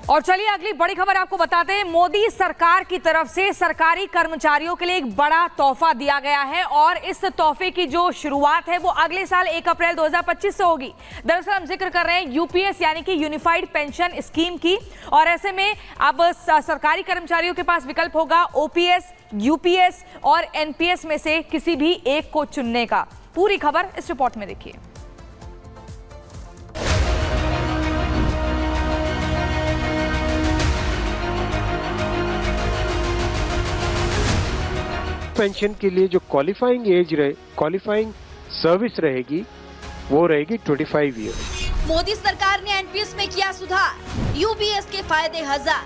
और चलिए अगली बड़ी खबर आपको बताते हैं। मोदी सरकार की तरफ से सरकारी कर्मचारियों के लिए एक बड़ा तोहफा दिया गया है और इस तोहफे की जो शुरुआत है वो अगले साल 1 अप्रैल 2025 से होगी। दरअसल हम जिक्र कर रहे हैं यूपीएस यानी कि यूनिफाइड पेंशन स्कीम की, और ऐसे में अब सरकारी कर्मचारियों के पास विकल्प होगा ओपीएस, यूपीएस और एनपीएस में से किसी भी एक को चुनने का। पूरी खबर इस रिपोर्ट में देखिए। पेंशन के लिए जो क्वालिफाइंग सर्विस रहेगी वो रहेगी 25 ईयर। मोदी सरकार ने एनपीएस में किया सुधार, यूपीएस के फायदे 1000।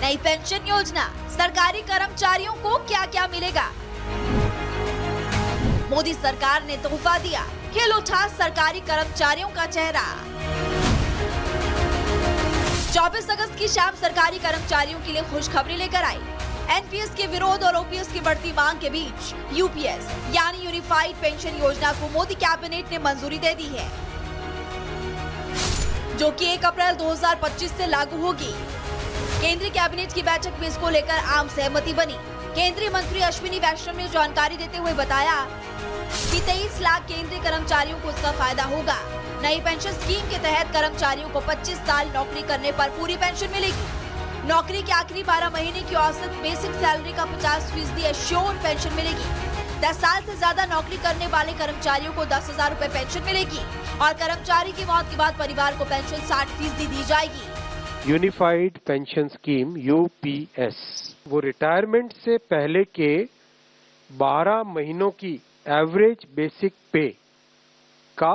नई पेंशन योजना, सरकारी कर्मचारियों को क्या क्या मिलेगा? मोदी सरकार ने तोहफा दिया, खिल उठा सरकारी कर्मचारियों का चेहरा। 24 अगस्त की शाम सरकारी कर्मचारियों के लिए खुशखबरी लेकर आई। एनपीएस के विरोध और ओपीएस की बढ़ती मांग के बीच यूपीएस यानी यूनिफाइड पेंशन योजना को मोदी कैबिनेट ने मंजूरी दे दी है, जो कि 1 अप्रैल 2025 से लागू होगी। केंद्रीय कैबिनेट की बैठक में इसको लेकर आम सहमति बनी। केंद्रीय मंत्री अश्विनी वैष्णव ने जानकारी देते हुए बताया कि 23 लाख केंद्रीय कर्मचारियों को इसका फायदा होगा। नई पेंशन स्कीम के तहत कर्मचारियों को 25 साल नौकरी करने पर पूरी पेंशन मिलेगी। नौकरी के आखिरी 12 महीने की औसत बेसिक सैलरी का 50% एश्योर्ड पेंशन मिलेगी। 10 साल से ज्यादा नौकरी करने वाले कर्मचारियों को 10,000 रूपए पेंशन मिलेगी और कर्मचारी की मौत के बाद परिवार को पेंशन 60% दी जाएगी। यूनिफाइड पेंशन स्कीम यूपीएस वो रिटायरमेंट से पहले के 12 महीनों की एवरेज बेसिक पे का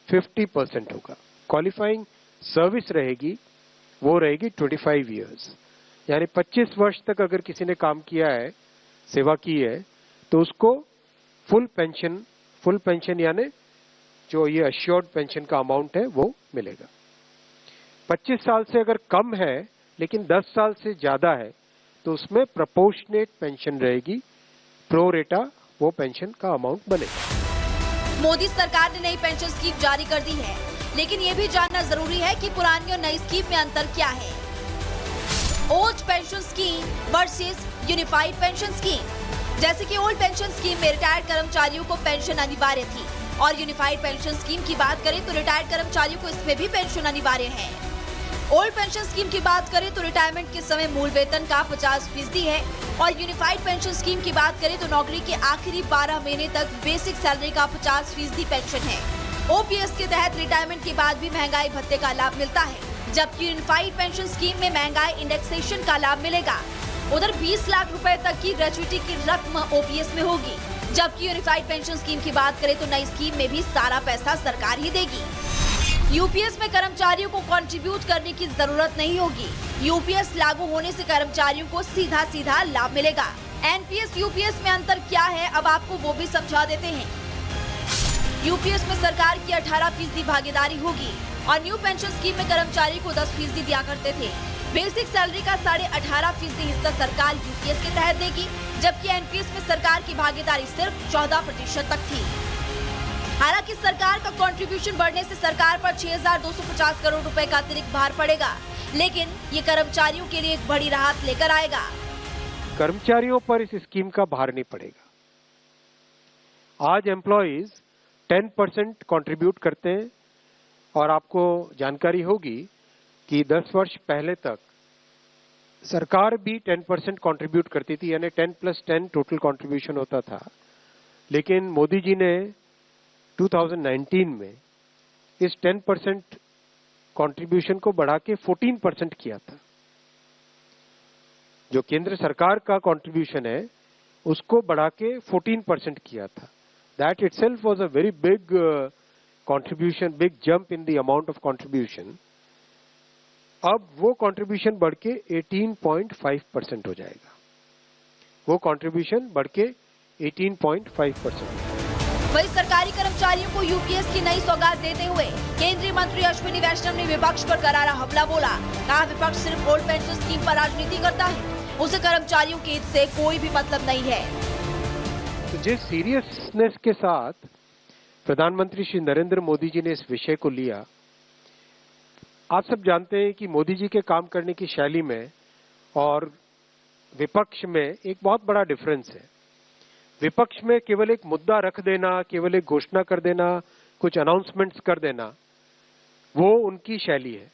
50% होगा। क्वालिफाइंग सर्विस रहेगी वो रहेगी 25 इयर्स, यानी 25 वर्ष तक अगर किसी ने काम किया है, सेवा की है, तो उसको फुल पेंशन यानी जो ये अश्योर्ड पेंशन का अमाउंट है वो मिलेगा। 25 साल से अगर कम है लेकिन 10 साल से ज्यादा है तो उसमें प्रोपोर्शनेट पेंशन रहेगी, प्रो रेटा वो पेंशन का अमाउंट बनेगा। मोदी सरकार ने नई पेंशन स्कीम जारी कर दी है, लेकिन ये भी जानना जरूरी है कि पुरानी और नई स्कीम में अंतर क्या है। Old pension scheme versus unified pension scheme. जैसे कि ओल्ड पेंशन स्कीम में रिटायर्ड कर्मचारियों को पेंशन अनिवार्य थी और यूनिफाइड पेंशन स्कीम की बात करें तो रिटायर्ड कर्मचारियों को इसमें भी पेंशन अनिवार्य है। ओल्ड पेंशन स्कीम की बात करें तो रिटायरमेंट के समय मूल वेतन का 50% है और यूनिफाइड पेंशन स्कीम की बात करें तो नौकरी के आखिरी 12 महीने तक बेसिक सैलरी का 50% पेंशन है। ओपीएस के तहत रिटायरमेंट के बाद भी महंगाई भत्ते का लाभ मिलता है, जबकि यूनिफाइड पेंशन स्कीम में महंगाई इंडेक्सेशन का लाभ मिलेगा। उधर 20 लाख रुपए तक की ग्रेच्युटी की रकम ओपीएस में होगी, जबकि यूनिफाइड पेंशन स्कीम की बात करें तो नई स्कीम में भी सारा पैसा सरकार ही देगी। यूपीएस में कर्मचारियों को कंट्रीब्यूट करने की जरूरत नहीं होगी। यूपीएस लागू होने से कर्मचारियों को सीधा सीधा लाभ मिलेगा। एनपीएस यूपीएस में अंतर क्या है, अब आपको वो भी समझा देते हैं। यूपीएस में सरकार की 18% भागीदारी होगी और न्यू पेंशन स्कीम में कर्मचारी को 10% दिया करते थे। बेसिक सैलरी का 18.5% हिस्सा सरकार यूपीएस के तहत देगी, जबकि एनपीएस में सरकार की भागीदारी सिर्फ 14% तक थी। हालांकि सरकार का कंट्रीब्यूशन बढ़ने से सरकार पर 6,250 करोड़ रुपए का अतिरिक्त भार पड़ेगा, लेकिन ये कर्मचारियों के लिए एक बड़ी राहत लेकर आएगा। कर्मचारियों पर इस स्कीम का भार नहीं पड़ेगा। आज एम्प्लॉइज 10% कंट्रीब्यूट करते हैं और आपको जानकारी होगी कि 10 वर्ष पहले तक सरकार भी 10% कंट्रीब्यूट करती थी, यानी 10+10 टोटल कंट्रीब्यूशन होता था। लेकिन मोदी जी ने 2019 में इस 10% कंट्रीब्यूशन को बढ़ा के 14% किया था। जो केंद्र सरकार का कंट्रीब्यूशन है उसको बढ़ा के 14% किया था। That itself was a very big contribution, big jump in the amount of contribution. अब वो कंट्रीब्यूशन बढ़ के 18.5% हो जाएगा। वो कंट्रीब्यूशन बढ़ के 18.5%। वही सरकारी कर्मचारियों को यूपीएस की नई सौगात देते हुए केंद्रीय मंत्री अश्विनी वैष्णव ने विपक्ष पर करारा हमला बोला। कहा विपक्ष सिर्फ ओल्ड पेंशन स्कीम पर राजनीति करता है, उसे कर्मचारियों के हित से कोई भी मतलब नहीं है। तो जिस सीरियसनेस के साथ प्रधानमंत्री श्री नरेंद्र मोदी जी ने इस विषय को लिया, आप सब जानते हैं कि मोदी जी के काम करने की शैली में और विपक्ष में एक बहुत बड़ा डिफरेंस है। विपक्ष में केवल एक मुद्दा रख देना, केवल एक घोषणा कर देना, कुछ अनाउंसमेंट्स कर देना, वो उनकी शैली है।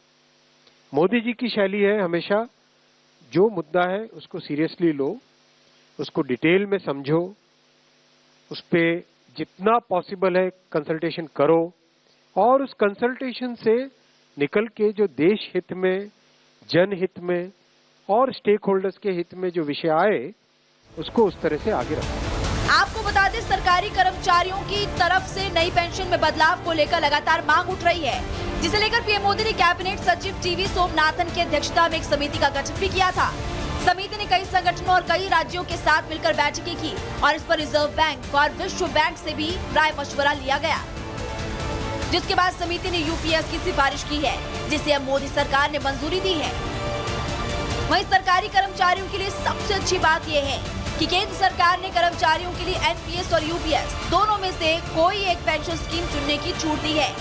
मोदी जी की शैली है हमेशा जो मुद्दा है उसको सीरियसली लो, उसको डिटेल में समझो, उस पर जितना पॉसिबल है कंसल्टेशन करो और उस कंसल्टेशन से निकल के जो देश हित में, जनहित में और स्टेक होल्डर्स के हित में जो विषय आए उसको उस तरह से आगे रखो। आपको बता दें, सरकारी कर्मचारियों की तरफ से नई पेंशन में बदलाव को लेकर लगातार मांग उठ रही है, जिसे लेकर पीएम मोदी ने कैबिनेट सचिव टीवी सोमनाथन की अध्यक्षता में एक समिति का गठन भी किया था। समिति ने कई संगठनों और कई राज्यों के साथ मिलकर बैठकें की और इस पर रिजर्व बैंक और विश्व बैंक से भी राय मशवरा लिया गया, जिसके बाद समिति ने यूपीएस की सिफारिश की है, जिसे अब मोदी सरकार ने मंजूरी दी है। वहीं सरकारी कर्मचारियों के लिए सबसे अच्छी बात यह है कि केंद्र सरकार ने कर्मचारियों के लिए एनपीएस और यूपीएस दोनों में से कोई एक पेंशन स्कीम चुनने की छूट दी है।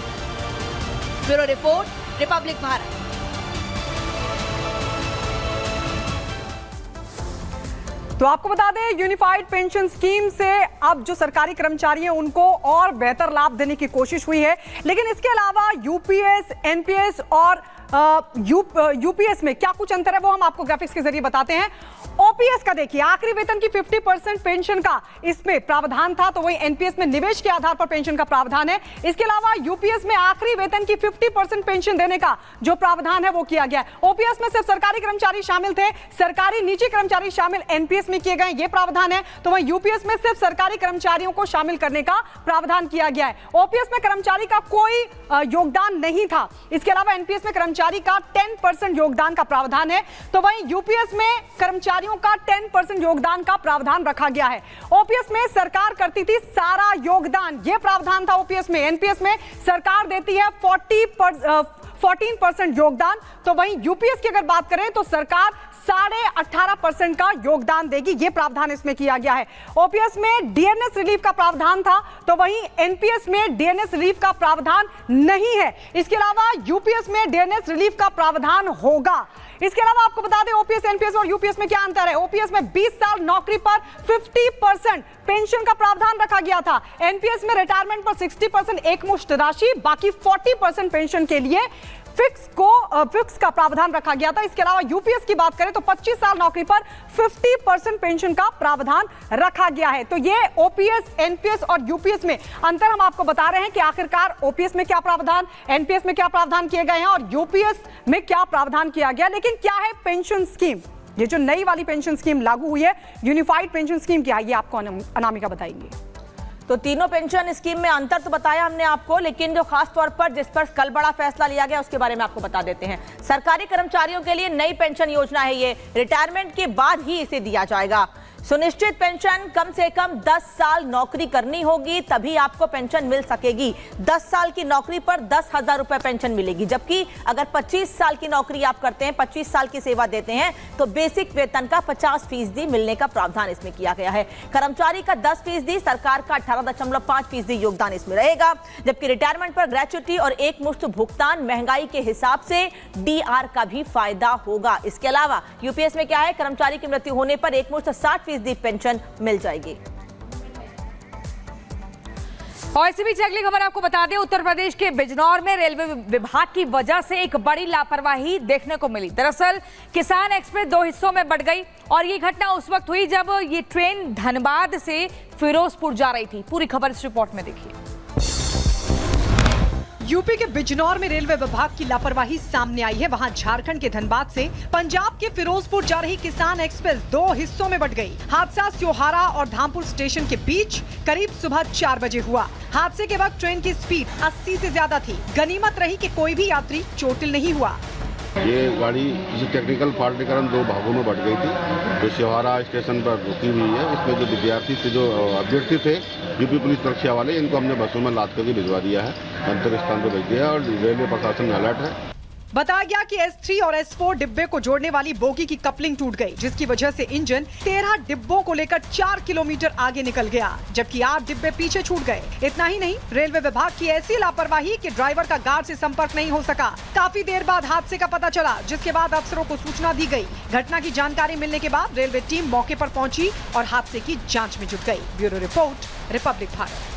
Bureau report, Republic Bharat. तो आपको बता दें, यूनिफाइड पेंशन स्कीम से अब जो सरकारी कर्मचारी हैं उनको और बेहतर लाभ देने की कोशिश हुई है, लेकिन इसके अलावा यूपीएस, एनपीएस और यूपीएस में क्या कुछ अंतर है वो हम आपको ग्राफिक्स के जरिए बताते हैं। ओपीएस का देखिए, आखिरी वेतन की 50% पेंशन का इसमें प्रावधान था, तो वही एनपीएस में निवेश के आधार पर पेंशन का प्रावधान है। इसके अलावा यूपीएस में आखिरी वेतन की 50% पेंशन देने का जो प्रावधान है वो किया गया है। ओपीएस में सिर्फ सरकारी कर्मचारी शामिल थे, सरकारी निजी कर्मचारी शामिल एनपीएस में किए गए, ये प्रावधान है। तो वही यूपीएस में सिर्फ सरकारी कर्मचारियों को शामिल करने का प्रावधान किया गया है। ओपीएस में कर्मचारी का कोई योगदान नहीं था। इसके अलावा एनपीएस में कर्मचारी का 10% योगदान का प्रावधान है, तो वहीं यूपीएस में कर्मचारियों का 10% योगदान का प्रावधान रखा गया है। ओपीएस में सरकार करती थी सारा योगदान, यह प्रावधान था ओपीएस में। एनपीएस में सरकार देती है 14% योगदान, तो वहीं यूपीएस की अगर बात करें तो सरकार 18.5% का योगदान देगी, यह प्रावधान इसमें किया गया है। ओपीएस में डीएनएस रिलीफ का प्रावधान था, तो वहीं एनपीएस में डीएनएस रिलीफ का प्रावधान नहीं है। इसके अलावा यूपीएस में डीएनएस रिलीफ का प्रावधान होगा। इसके अलावा आपको बता दें, ओपीएस, एनपीएस और यूपीएस में क्या अंतर है। ओपीएस में 20 साल नौकरी पर 50% पेंशन का प्रावधान रखा गया था। एनपीएस में रिटायरमेंट पर 60% एकमुश्त राशि, बाकी 40% पेंशन के लिए फिक्स का प्रावधान रखा गया था। इसके अलावा यूपीएस की बात करें तो 25 साल नौकरी पर 50% पेंशन का प्रावधान रखा गया है। तो ये ओपीएस, एनपीएस और यूपीएस में अंतर हम आपको बता रहे हैं कि आखिरकार ओपीएस में क्या प्रावधान, एनपीएस में क्या प्रावधान किए गए हैं और यूपीएस में क्या प्रावधान किया गया। लेकिन क्या है पेंशन स्कीम, ये जो नई वाली पेंशन स्कीम लागू हुई है, यूनिफाइड पेंशन स्कीम, क्या है ये आपको अनामिका बताएंगे। तो तीनों पेंशन स्कीम में अंतर तो बताया हमने आपको, लेकिन जो खास तौर पर जिस पर कल बड़ा फैसला लिया गया उसके बारे में आपको बता देते हैं। सरकारी कर्मचारियों के लिए नई पेंशन योजना है, ये रिटायरमेंट के बाद ही इसे दिया जाएगा। सुनिश्चित पेंशन, कम से कम 10 साल नौकरी करनी होगी तभी आपको पेंशन मिल सकेगी। 10 साल की नौकरी पर 10,000 रुपए पेंशन मिलेगी, जबकि अगर 25 साल की नौकरी आप करते हैं, 25 साल की सेवा देते हैं, तो बेसिक वेतन का 50% मिलने का प्रावधान इसमें किया गया है। कर्मचारी का 10%, सरकार का 18.5% योगदान इसमें रहेगा, जबकि रिटायरमेंट पर ग्रेच्युटी और एक मुश्त भुगतान महंगाई के हिसाब से डीआर का भी फायदा होगा। इसके अलावा यूपीएस में क्या है, कर्मचारी की मृत्यु होने पर एक मुश्त 60% पेंशन मिल जाएगी। और इसी बीच अगली खबर आपको बता दें, उत्तर प्रदेश के बिजनौर में रेलवे विभाग की वजह से एक बड़ी लापरवाही देखने को मिली। दरअसल किसान एक्सप्रेस 2 हिस्सों में बंट गई और ये घटना उस वक्त हुई जब ये ट्रेन धनबाद से फिरोजपुर जा रही थी। पूरी खबर इस रिपोर्ट में देखिए। यूपी के बिजनौर में रेलवे विभाग की लापरवाही सामने आई है। वहां झारखंड के धनबाद से पंजाब के फिरोजपुर जा रही किसान एक्सप्रेस 2 हिस्सों में बंट गई। हादसा स्योहारा और धामपुर स्टेशन के बीच करीब सुबह 4 बजे हुआ। हादसे के वक्त ट्रेन की स्पीड 80 से ज्यादा थी। गनीमत रही कि कोई भी यात्री चोटिल नहीं हुआ। ये गाड़ी किसी टेक्निकल फॉल्ट के कारण 2 भागों में बट गई थी, जो स्योहारा स्टेशन पर रुकी हुई है। इसमें जो विद्यार्थी थे, जो अभ्यर्थी थे यूपी पुलिस सुरक्षा वाले, इनको हमने बसों में लाद करके भिजवा दिया है, गंतव्य स्थान पर भेज दिया और रेलवे प्रशासन में अलर्ट है। बताया गया कि S3 और S4 डिब्बे को जोड़ने वाली बोगी की कपलिंग टूट गई, जिसकी वजह से इंजन 13 डिब्बों को लेकर 4 किलोमीटर आगे निकल गया, जबकि 8 डिब्बे पीछे छूट गए। इतना ही नहीं, रेलवे विभाग की ऐसी लापरवाही कि ड्राइवर का गार्ड से संपर्क नहीं हो सका। काफी देर बाद हादसे का पता चला, जिसके बाद अफसरों को सूचना दी गई। घटना की जानकारी मिलने के बाद रेलवे टीम मौके पर पहुंची और हादसे की जांच में जुट गई। Bureau report, Republic Bharat.